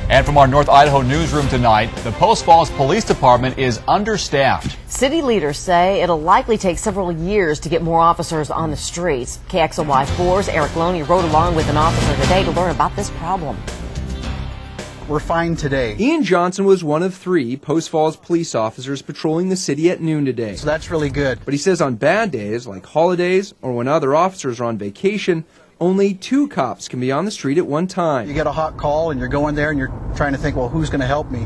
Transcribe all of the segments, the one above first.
And from our North Idaho newsroom tonight, the Post Falls Police Department is understaffed. City leaders say it'll likely take several years to get more officers on the streets. KXLY 4's Erik Loney rode along with an officer today to learn about this problem. We're fine today. Ian Johnson was one of 3 Post Falls police officers patrolling the city at noon today. So that's really good. But he says on bad days, like holidays or when other officers are on vacation, only 2 cops can be on the street at one time. You get a hot call and you're going there and you're trying to think, well, who's going to help me?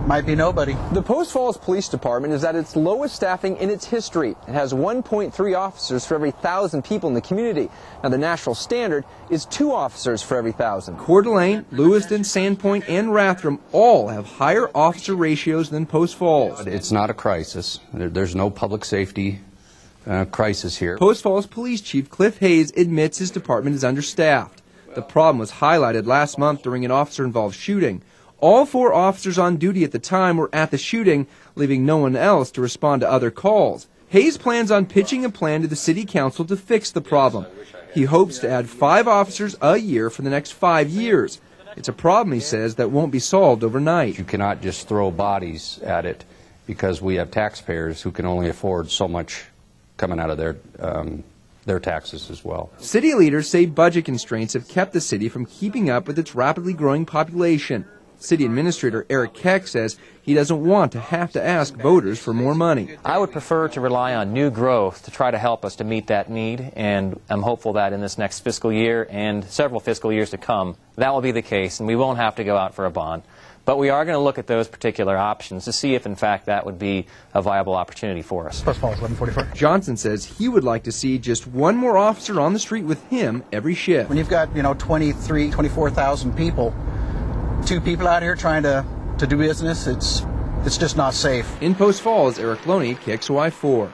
Might be nobody. The Post Falls Police Department is at its lowest staffing in its history. It has 1.3 officers for every 1,000 people in the community. Now, the national standard is 2 officers for every 1,000. Coeur d'Alene, Lewiston, Sandpoint, and Rathdrum all have higher officer ratios than Post Falls. It's not a crisis. There's no public safety crisis here. Post Falls Police Chief Cliff Hayes admits his department is understaffed. The problem was highlighted last month during an officer-involved shooting. All 4 officers on duty at the time were at the shooting, leaving no one else to respond to other calls. Hayes plans on pitching a plan to the City Council to fix the problem. He hopes to add 5 officers a year for the next 5 years. It's a problem, he says, that won't be solved overnight. You cannot just throw bodies at it because we have taxpayers who can only afford so much coming out of their taxes as well. City leaders say budget constraints have kept the city from keeping up with its rapidly growing population. City Administrator Erik says he doesn't want to have to ask voters for more money. I would prefer to rely on new growth to try to help us to meet that need, and I'm hopeful that in this next fiscal year and several fiscal years to come, that will be the case, and we won't have to go out for a bond. But we are going to look at those particular options to see if, in fact, that would be a viable opportunity for us. Post Falls, 1144. Johnson says he would like to see just 1 more officer on the street with him every shift. When you've got, 24,000 people, 2 people out here trying to do business, it's just not safe. In Post Falls, Erik Loney, KXLY 4.